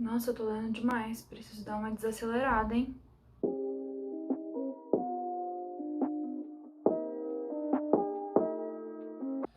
Nossa, eu tô lendo demais. Preciso dar uma desacelerada, hein?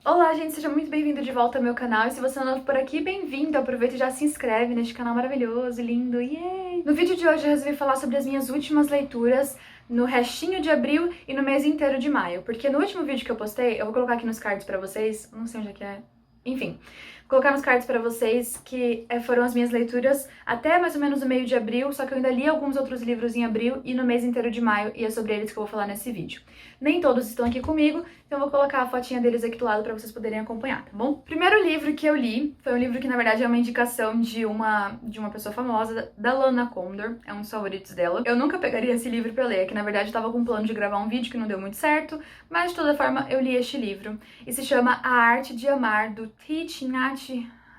Olá, gente, seja muito bem-vindo de volta ao meu canal. E se você é novo por aqui, bem-vindo! Aproveita e já se inscreve neste canal maravilhoso, lindo, yay! No vídeo de hoje eu resolvi falar sobre as minhas últimas leituras no restinho de abril e no mês inteiro de maio. Porque no último vídeo que eu postei, eu vou colocar aqui nos cards pra vocês, não sei onde é que é, enfim, vou colocar nos cards pra vocês que foram as minhas leituras até mais ou menos o meio de abril, só que eu ainda li alguns outros livros em abril e no mês inteiro de maio, e é sobre eles que eu vou falar nesse vídeo. Nem todos estão aqui comigo, então eu vou colocar a fotinha deles aqui do lado pra vocês poderem acompanhar, tá bom? Primeiro livro que eu li foi um livro que, na verdade, é uma indicação de uma pessoa famosa, da Lana Condor, é um dos favoritos dela. Eu nunca pegaria esse livro pra ler, que na verdade eu tava com um plano de gravar um vídeo que não deu muito certo, mas de toda forma eu li este livro. E se chama A Arte de Amar, do Thich Nhat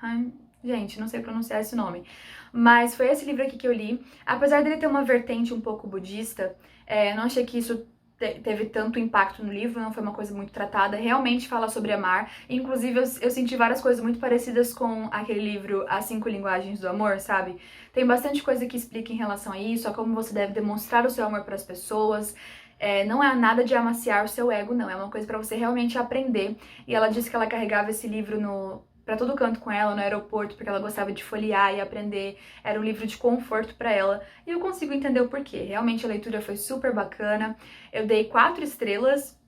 Hanh. Gente, não sei pronunciar esse nome. Mas foi esse livro aqui que eu li. Apesar dele ter uma vertente um pouco budista, eu não achei que isso teve tanto impacto no livro, não foi uma coisa muito tratada, realmente fala sobre amar. Inclusive, eu senti várias coisas muito parecidas com aquele livro As 5 Linguagens do Amor, sabe? Tem bastante coisa que explica em relação a isso, a como você deve demonstrar o seu amor para as pessoas. Não é nada de amaciar o seu ego, não. É uma coisa para você realmente aprender. E ela disse que ela carregava esse livro pra todo canto com ela, no aeroporto, porque ela gostava de folhear e aprender. Era um livro de conforto pra ela. E eu consigo entender o porquê. Realmente a leitura foi super bacana. Eu dei 4 estrelas.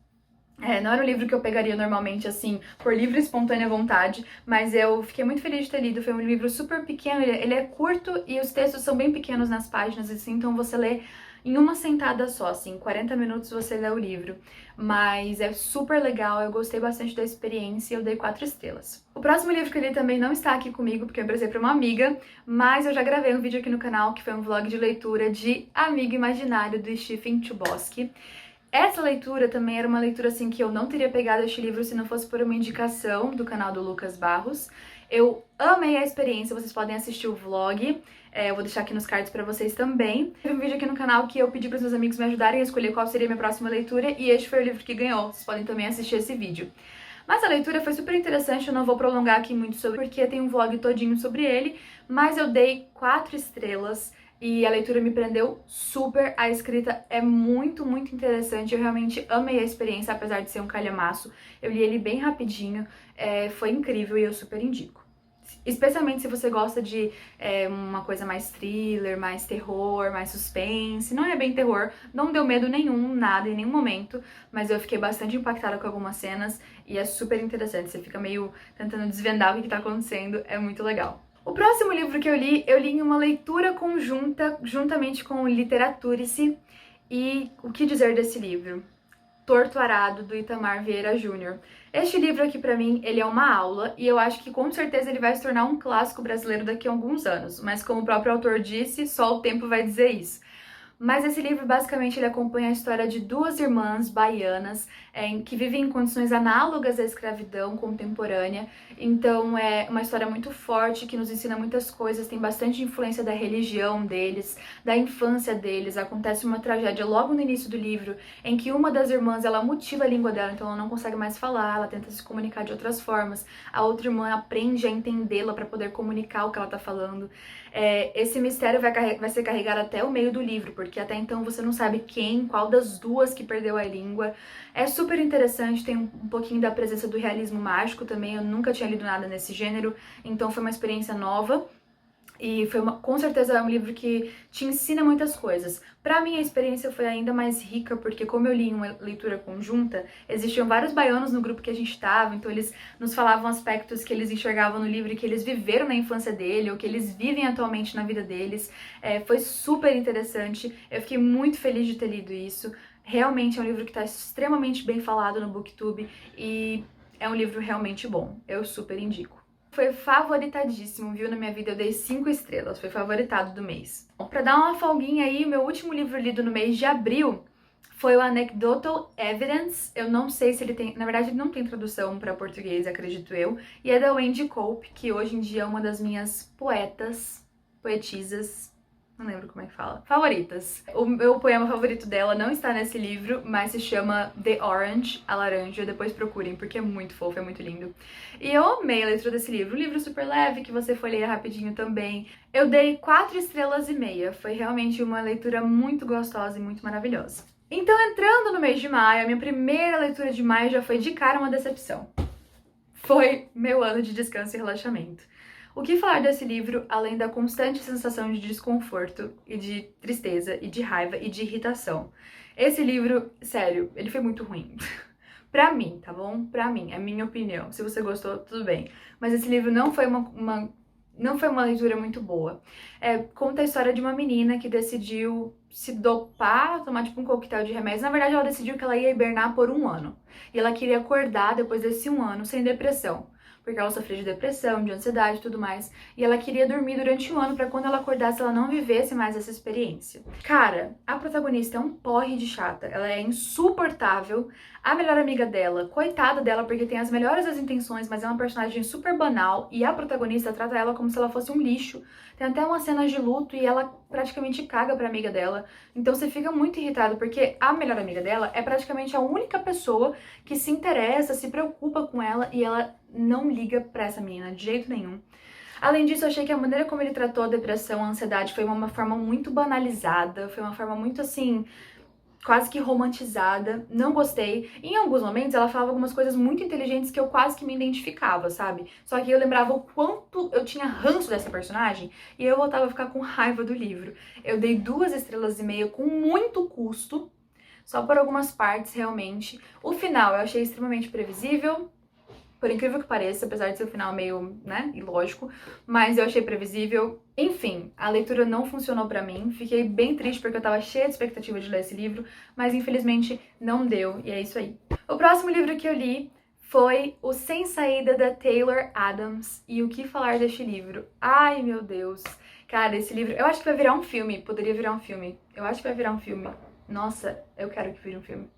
Não era um livro que eu pegaria normalmente, assim, por livre e espontânea vontade, mas eu fiquei muito feliz de ter lido. Foi um livro super pequeno, ele é curto e os textos são bem pequenos nas páginas, assim, então você lê em uma sentada só, assim, 40 minutos você lê o livro. Mas é super legal, eu gostei bastante da experiência e eu dei 4 estrelas. O próximo livro que eu li também não está aqui comigo, porque eu emprestei para uma amiga, mas eu já gravei um vídeo aqui no canal, que foi um vlog de leitura de Amigo Imaginário, do Stephen Chbosky. Essa leitura também era uma leitura assim que eu não teria pegado este livro se não fosse por uma indicação do canal do Lucas Barros. Eu amei a experiência, vocês podem assistir o vlog, eu vou deixar aqui nos cards pra vocês também. Teve um vídeo aqui no canal que eu pedi pros meus amigos me ajudarem a escolher qual seria a minha próxima leitura e este foi o livro que ganhou, vocês podem também assistir esse vídeo. Mas a leitura foi super interessante, eu não vou prolongar aqui muito sobre porque tem um vlog todinho sobre ele, mas eu dei 4 estrelas. E a leitura me prendeu super, a escrita é muito, muito interessante, eu realmente amei a experiência, apesar de ser um calhamaço. Eu li ele bem rapidinho, foi incrível e eu super indico. Especialmente se você gosta de uma coisa mais thriller, mais terror, mais suspense. Não é bem terror, não deu medo nenhum, nada, em nenhum momento, mas eu fiquei bastante impactada com algumas cenas e é super interessante, você fica meio tentando desvendar o que tá acontecendo, é muito legal. O próximo livro que eu li em uma leitura conjunta, juntamente com o Literaturice. E o que dizer desse livro? Torto Arado, do Itamar Vieira Júnior. Este livro aqui, pra mim, ele é uma aula, e eu acho que com certeza ele vai se tornar um clássico brasileiro daqui a alguns anos, mas como o próprio autor disse, só o tempo vai dizer isso. Mas esse livro, basicamente, ele acompanha a história de 2 irmãs baianas que vivem em condições análogas à escravidão contemporânea. Então, é uma história muito forte, que nos ensina muitas coisas, tem bastante influência da religião deles, da infância deles. Acontece uma tragédia logo no início do livro, em que uma das irmãs, ela mutila a língua dela, então ela não consegue mais falar, ela tenta se comunicar de outras formas. A outra irmã aprende a entendê-la para poder comunicar o que ela tá falando. Esse mistério vai ser carregado até o meio do livro, porque até então você não sabe qual das duas que perdeu a língua. É super interessante, tem um pouquinho da presença do realismo mágico também, eu nunca tinha lido nada nesse gênero, então foi uma experiência nova. E foi com certeza um livro que te ensina muitas coisas. Pra mim a experiência foi ainda mais rica, porque como eu li em uma leitura conjunta, existiam vários baianos no grupo que a gente estava, então eles nos falavam aspectos que eles enxergavam no livro e que eles viveram na infância dele, ou que eles vivem atualmente na vida deles. Foi super interessante, eu fiquei muito feliz de ter lido isso. Realmente é um livro que está extremamente bem falado no BookTube e é um livro realmente bom, eu super indico. Foi favoritadíssimo, viu? Na minha vida eu dei 5 estrelas, foi favoritado do mês. Bom, pra dar uma folguinha aí, meu último livro lido no mês de abril foi o Anecdotal Evidence. Eu não sei se ele tem, na verdade ele não tem tradução para português, acredito eu. E é da Wendy Cope, que hoje em dia é uma das minhas poetisas Não lembro como é que fala. Favoritas. O meu poema favorito dela não está nesse livro, mas se chama The Orange, a laranja. Depois procurem, porque é muito fofo, é muito lindo. E eu amei a leitura desse livro. Um livro super leve, que você folheia rapidinho também. Eu dei 4 estrelas e meia. Foi realmente uma leitura muito gostosa e muito maravilhosa. Então, entrando no mês de maio, a minha primeira leitura de maio já foi de cara uma decepção. Foi meu ano de descanso e relaxamento. O que falar desse livro, além da constante sensação de desconforto e de tristeza e de raiva e de irritação? Esse livro, sério, ele foi muito ruim. Pra mim, tá bom? Pra mim, é a minha opinião. Se você gostou, tudo bem. Mas esse livro não foi não foi uma leitura muito boa. Conta a história de uma menina que decidiu se dopar, tomar tipo um coquetel de remédios. Na verdade, ela decidiu que ela ia hibernar por 1 ano. E ela queria acordar depois desse 1 ano sem depressão. Porque ela sofria de depressão, de ansiedade e tudo mais. E ela queria dormir durante 1 ano pra quando ela acordasse ela não vivesse mais essa experiência. Cara, a protagonista é um porre de chata. Ela é insuportável. A melhor amiga dela, coitada dela, porque tem as melhores das intenções, mas é uma personagem super banal. E a protagonista trata ela como se ela fosse um lixo. Tem até umas cenas de luto e ela praticamente caga pra amiga dela. Então você fica muito irritado, porque a melhor amiga dela é praticamente a única pessoa que se interessa, se preocupa com ela e ela não liga pra essa menina de jeito nenhum. Além disso, eu achei que a maneira como ele tratou a depressão, a ansiedade, foi uma forma muito banalizada, foi uma forma muito assim, quase que romantizada. Não gostei. Em alguns momentos, ela falava algumas coisas muito inteligentes que eu quase que me identificava, sabe? Só que eu lembrava o quanto eu tinha ranço dessa personagem e eu voltava a ficar com raiva do livro. Eu dei 2 estrelas e meia com muito custo, só por algumas partes, realmente. O final eu achei extremamente previsível. Por incrível que pareça, apesar de ser um final meio, né, ilógico, mas eu achei previsível. Enfim, a leitura não funcionou pra mim. Fiquei bem triste porque eu tava cheia de expectativa de ler esse livro, mas infelizmente não deu, e é isso aí. O próximo livro que eu li foi O Sem Saída, da Taylor Adams. E o que falar deste livro? Ai, meu Deus. Cara, esse livro, eu acho que vai virar um filme, poderia virar um filme. Eu acho que vai virar um filme. Nossa, eu quero que vire um filme.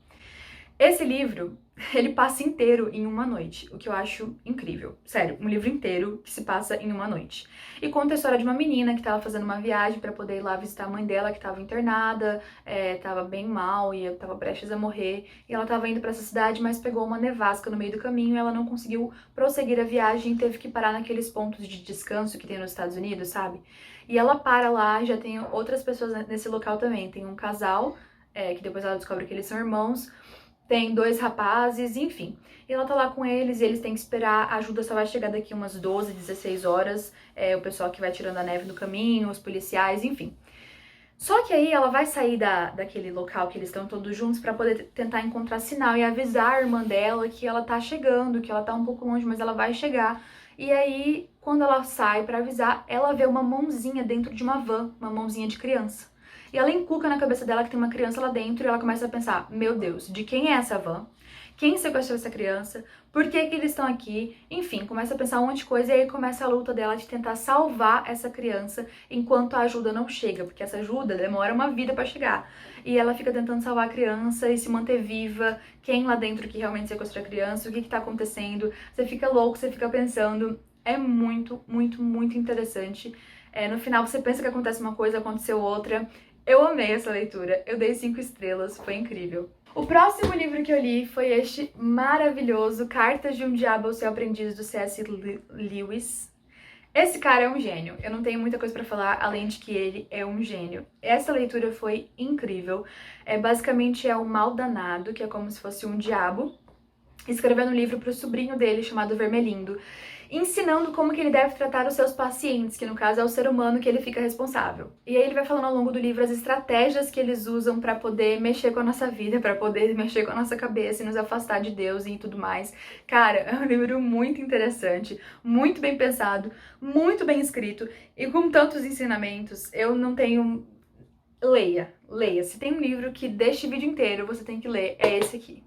Esse livro, ele passa inteiro em 1 noite, o que eu acho incrível. Sério, um livro inteiro que se passa em 1 noite. E conta a história de uma menina que tava fazendo uma viagem pra poder ir lá visitar a mãe dela, que tava internada, tava bem mal e tava prestes a morrer. E ela tava indo pra essa cidade, mas pegou uma nevasca no meio do caminho e ela não conseguiu prosseguir a viagem e teve que parar naqueles pontos de descanso que tem nos Estados Unidos, sabe? E ela para lá, já tem outras pessoas nesse local também. Tem um casal, que depois ela descobre que eles são irmãos. Tem 2 rapazes, enfim. E ela tá lá com eles e eles têm que esperar. A ajuda só vai chegar daqui umas 12, 16 horas. O pessoal que vai tirando a neve do caminho, os policiais, enfim. Só que aí ela vai sair daquele local que eles estão todos juntos pra poder tentar encontrar sinal e avisar a irmã dela que ela tá chegando, que ela tá um pouco longe, mas ela vai chegar. E aí, quando ela sai pra avisar, ela vê uma mãozinha dentro de uma van, uma mãozinha de criança. E ela encuca na cabeça dela que tem uma criança lá dentro e ela começa a pensar, meu Deus, de quem é essa van? Quem sequestrou essa criança? Por que que eles estão aqui? Enfim, começa a pensar um monte de coisa e aí começa a luta dela de tentar salvar essa criança enquanto a ajuda não chega, porque essa ajuda demora uma vida pra chegar. E ela fica tentando salvar a criança e se manter viva, quem lá dentro que realmente sequestrou a criança, o que que tá acontecendo. Você fica louco, você fica pensando, é muito, muito, muito interessante. No final você pensa que acontece uma coisa, aconteceu outra. Eu amei essa leitura, eu dei 5 estrelas, foi incrível. O próximo livro que eu li foi este maravilhoso, Cartas de um Diabo ao Seu Aprendiz, do C.S. Lewis. Esse cara é um gênio, eu não tenho muita coisa pra falar, além de que ele é um gênio. Essa leitura foi incrível, basicamente é o mal danado, que é como se fosse um diabo, escrevendo um livro pro sobrinho dele, chamado Vermelindo, ensinando como que ele deve tratar os seus pacientes, que no caso é o ser humano que ele fica responsável. E aí ele vai falando ao longo do livro as estratégias que eles usam pra poder mexer com a nossa vida, pra poder mexer com a nossa cabeça e nos afastar de Deus e tudo mais. Cara, é um livro muito interessante, muito bem pensado, muito bem escrito e com tantos ensinamentos. Eu não tenho... Leia, leia. Se tem um livro que deste vídeo inteiro você tem que ler, é esse aqui.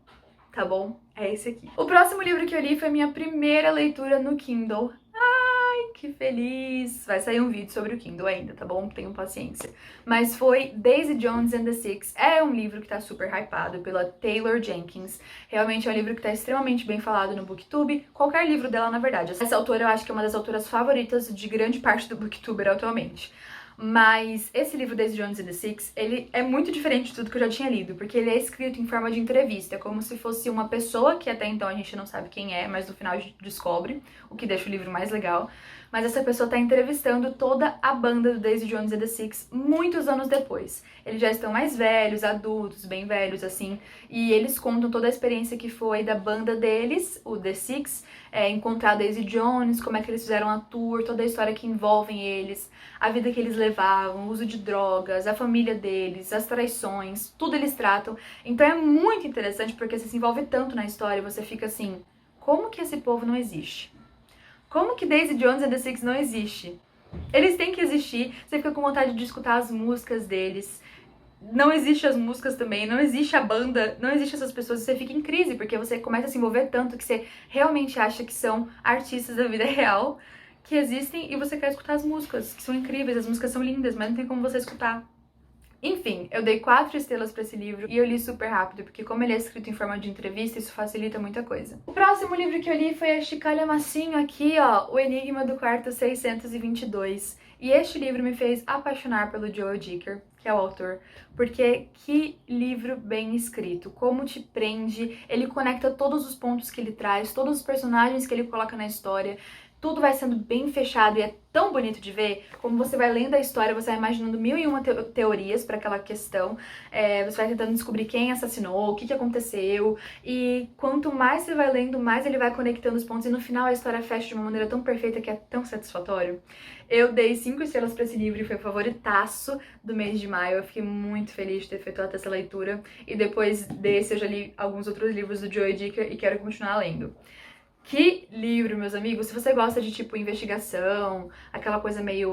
Tá bom? É esse aqui. O próximo livro que eu li foi minha primeira leitura no Kindle. Ai, que feliz! Vai sair um vídeo sobre o Kindle ainda, tá bom? Tenham paciência. Mas foi Daisy Jones and the Six. É um livro que tá super hypado pela Taylor Jenkins. Realmente é um livro que tá extremamente bem falado no BookTube. Qualquer livro dela, na verdade. Essa autora eu acho que é uma das autoras favoritas de grande parte do BookTuber atualmente. Mas esse livro, Daisy Jones and the Six, ele é muito diferente de tudo que eu já tinha lido, porque ele é escrito em forma de entrevista, como se fosse uma pessoa que até então a gente não sabe quem é, mas no final a gente descobre, o que deixa o livro mais legal. Mas essa pessoa tá entrevistando toda a banda do Daisy Jones and the Six muitos anos depois. Eles já estão mais velhos, adultos, bem velhos, assim, e eles contam toda a experiência que foi da banda deles, o The Six, encontrar a Daisy Jones, como é que eles fizeram a tour, toda a história que envolve eles, a vida que eles levavam, o uso de drogas, a família deles, as traições, tudo eles tratam. Então é muito interessante porque você se envolve tanto na história e você fica assim, como que esse povo não existe? Como que Daisy Jones and the Six não existe? Eles têm que existir, você fica com vontade de escutar as músicas deles. Não existe as músicas também, não existe a banda, não existe essas pessoas, você fica em crise, porque você começa a se envolver tanto que você realmente acha que são artistas da vida real, que existem, e você quer escutar as músicas, que são incríveis, as músicas são lindas, mas não tem como você escutar. Enfim, eu dei 4 estrelas pra esse livro e eu li super rápido, porque como ele é escrito em forma de entrevista, isso facilita muita coisa. O próximo livro que eu li foi este calhamacinho aqui, ó, O Enigma do Quarto 622. E este livro me fez apaixonar pelo Joel Dicker, que é o autor, porque que livro bem escrito, como te prende, ele conecta todos os pontos que ele traz, todos os personagens que ele coloca na história, tudo vai sendo bem fechado e é tão bonito de ver, como você vai lendo a história, você vai imaginando mil e uma teorias para aquela questão, você vai tentando descobrir quem assassinou, o que aconteceu, e quanto mais você vai lendo, mais ele vai conectando os pontos, e no final a história fecha de uma maneira tão perfeita que é tão satisfatório. Eu dei 5 estrelas para esse livro e foi o favoritaço do mês de maio, eu fiquei muito feliz de ter feito essa leitura, e depois desse eu já li alguns outros livros do Joel Dicker e quero continuar lendo. Que livro, meus amigos! Se você gosta de, tipo, investigação, aquela coisa meio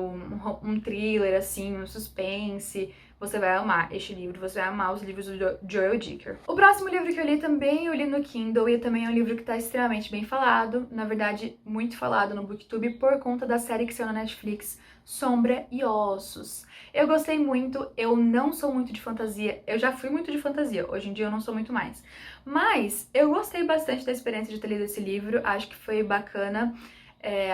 um thriller, assim, um suspense, você vai amar este livro, você vai amar os livros do Joel Dicker. O próximo livro que eu li também, eu li no Kindle, e também é um livro que tá extremamente bem falado, na verdade, muito falado no BookTube, por conta da série que saiu na Netflix, Sombra e Ossos. Eu gostei muito, eu não sou muito de fantasia, eu já fui muito de fantasia, hoje em dia eu não sou muito mais. Mas eu gostei bastante da experiência de ter lido esse livro, acho que foi bacana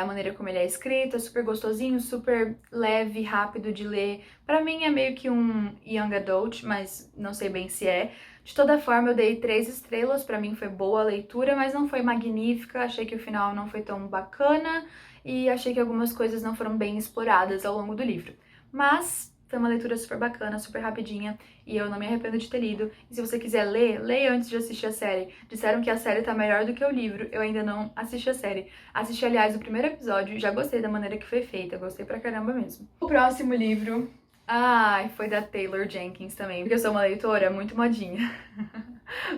a maneira como ele é escrito, é super gostosinho, super leve, rápido de ler. Pra mim é meio que um young adult, mas não sei bem se é. De toda forma, eu dei 3 estrelas, pra mim foi boa a leitura, mas não foi magnífica, achei que o final não foi tão bacana e achei que algumas coisas não foram bem exploradas ao longo do livro. Mas foi uma leitura super bacana, super rapidinha, e eu não me arrependo de ter lido. E se você quiser ler, leia antes de assistir a série. Disseram que a série tá melhor do que o livro, eu ainda não assisti a série. Assisti, aliás, o primeiro episódio e já gostei da maneira que foi feita, gostei pra caramba mesmo. O próximo livro, foi da Taylor Jenkins também, porque eu sou uma leitora muito modinha.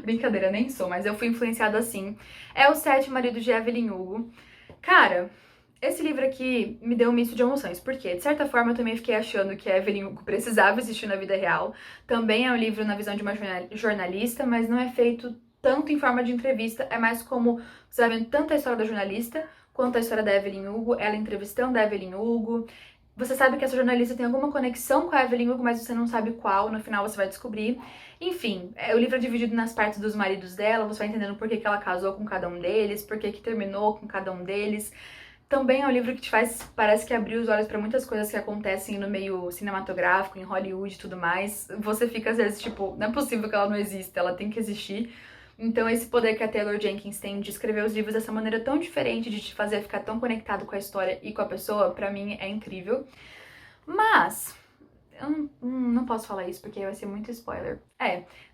Brincadeira, nem sou, mas eu fui influenciada assim. É Os 7 Maridos de Evelyn Hugo. Cara, esse livro aqui me deu um misto de emoções, porque, de certa forma, eu também fiquei achando que a Evelyn Hugo precisava existir na vida real. Também é um livro na visão de uma jornalista, mas não é feito tanto em forma de entrevista, é mais como você vai vendo tanto a história da jornalista, quanto a história da Evelyn Hugo, ela entrevistando a Evelyn Hugo. Você sabe que essa jornalista tem alguma conexão com a Evelyn Hugo, mas você não sabe qual, no final você vai descobrir. Enfim, o livro é dividido nas partes dos maridos dela, você vai entendendo por que ela casou com cada um deles, por que terminou com cada um deles. Também é um livro que te faz, parece que abrir os olhos para muitas coisas que acontecem no meio cinematográfico, em Hollywood e tudo mais. Você fica às vezes tipo, não é possível que ela não exista, ela tem que existir. Então esse poder que a Taylor Jenkins tem de escrever os livros dessa maneira tão diferente, de te fazer ficar tão conectado com a história e com a pessoa, pra mim é incrível. Mas eu não posso falar isso porque vai ser muito spoiler.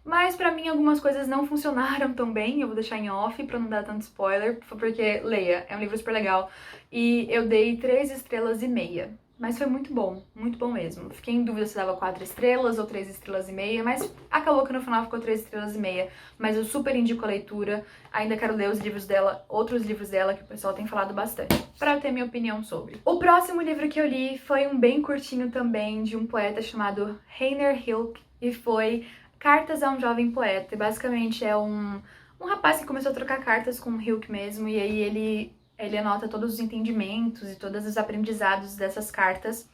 Mas pra mim algumas coisas não funcionaram tão bem, eu vou deixar em off pra não dar tanto spoiler, porque leia, é um livro super legal. E eu dei 3 estrelas e meia, mas foi muito bom mesmo. Fiquei em dúvida se dava 4 estrelas ou 3 estrelas e meia, mas acabou que no final ficou 3 estrelas e meia. Mas eu super indico a leitura, ainda quero ler os livros dela, outros livros dela que o pessoal tem falado bastante, pra ter minha opinião sobre. O próximo livro que eu li foi um bem curtinho também, de um poeta chamado Rainer Hilke, e foi Cartas a um Jovem Poeta. E basicamente é um rapaz que começou a trocar cartas com o Hilke mesmo, e aí ele anota todos os entendimentos e todos os aprendizados dessas cartas.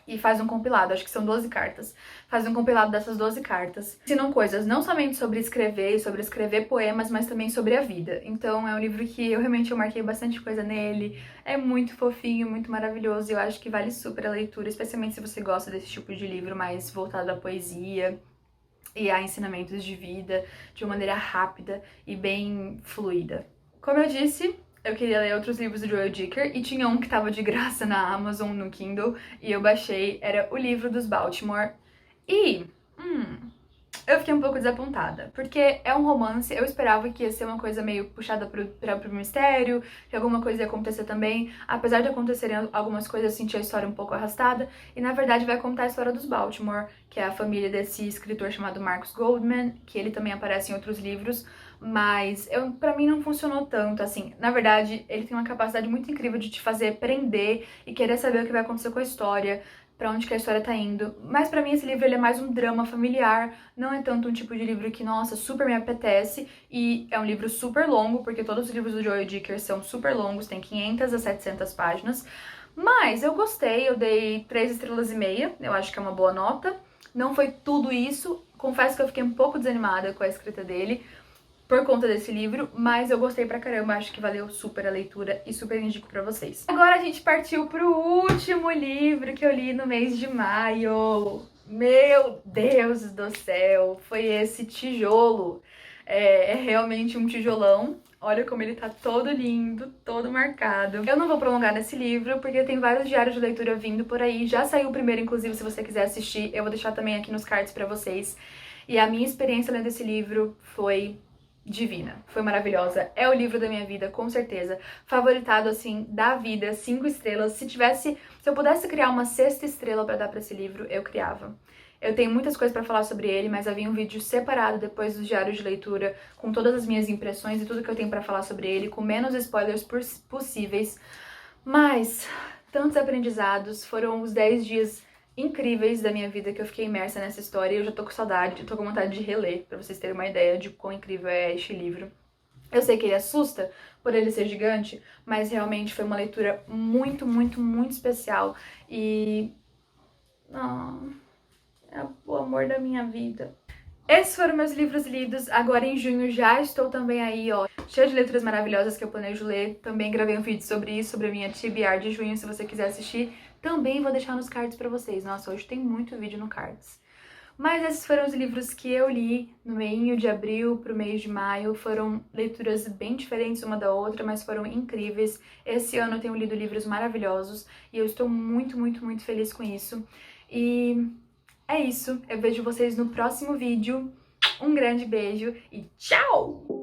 e faz um compilado, acho que são 12 cartas. Faz um compilado dessas 12 cartas. Ensinam coisas não somente sobre escrever poemas, mas também sobre a vida. Então é um livro que eu marquei bastante coisa nele. É muito fofinho, muito maravilhoso e eu acho que vale super a leitura, especialmente se você gosta desse tipo de livro mais voltado à poesia e a ensinamentos de vida de uma maneira rápida e bem fluida. Como eu disse, eu queria ler outros livros do Joel Dicker e tinha um que tava de graça na Amazon, no Kindle, e eu baixei, era O Livro dos Baltimore. E, eu fiquei um pouco desapontada, porque é um romance, eu esperava que ia ser uma coisa meio puxada pro mistério, que alguma coisa ia acontecer também, apesar de acontecerem algumas coisas, eu senti a história um pouco arrastada, e na verdade vai contar a história dos Baltimore, que é a família desse escritor chamado Marcus Goldman, que ele também aparece em outros livros, mas pra mim não funcionou tanto, assim. Na verdade, ele tem uma capacidade muito incrível de te fazer prender e querer saber o que vai acontecer com a história, pra onde que a história tá indo. Mas pra mim esse livro ele é mais um drama familiar, não é tanto um tipo de livro que, nossa, super me apetece, e é um livro super longo, porque todos os livros do Joel Dicker são super longos, tem 500 a 700 páginas. Mas eu gostei, eu dei 3,5 estrelas, eu acho que é uma boa nota. Não foi tudo isso, confesso que eu fiquei um pouco desanimada com a escrita dele, por conta desse livro, mas eu gostei pra caramba, acho que valeu super a leitura e super indico pra vocês. Agora a gente partiu pro último livro que eu li no mês de maio. Meu Deus do céu, foi esse tijolo. É realmente um tijolão. Olha como ele tá todo lindo, todo marcado. Eu não vou prolongar nesse livro, porque tem vários diários de leitura vindo por aí. Já saiu o primeiro, inclusive, se você quiser assistir. Eu vou deixar também aqui nos cards pra vocês. E a minha experiência lendo esse livro foi divina, foi maravilhosa, é o livro da minha vida, com certeza, favoritado, assim, da vida, 5 estrelas, se eu pudesse criar uma 6ª estrela pra dar pra esse livro, eu criava. Eu tenho muitas coisas pra falar sobre ele, mas havia um vídeo separado depois dos diários de leitura, com todas as minhas impressões e tudo que eu tenho pra falar sobre ele, com menos spoilers possíveis, mas tantos aprendizados, foram os 10 dias incríveis da minha vida que eu fiquei imersa nessa história e eu já tô com saudade, eu tô com vontade de reler, pra vocês terem uma ideia de quão incrível é este livro. Eu sei que ele assusta por ele ser gigante, mas realmente foi uma leitura muito, muito, muito especial e... é o amor da minha vida. Esses foram meus livros lidos, agora em junho já estou também aí, ó, cheia de leituras maravilhosas que eu planejo ler. Também gravei um vídeo sobre isso, sobre a minha TBR de junho, se você quiser assistir. Também vou deixar nos cards pra vocês. Nossa, hoje tem muito vídeo no cards. Mas esses foram os livros que eu li no meinho de abril pro mês de maio. Foram leituras bem diferentes uma da outra, mas foram incríveis. Esse ano eu tenho lido livros maravilhosos e eu estou muito, muito, muito feliz com isso. E... é isso, eu vejo vocês no próximo vídeo. Um grande beijo e tchau!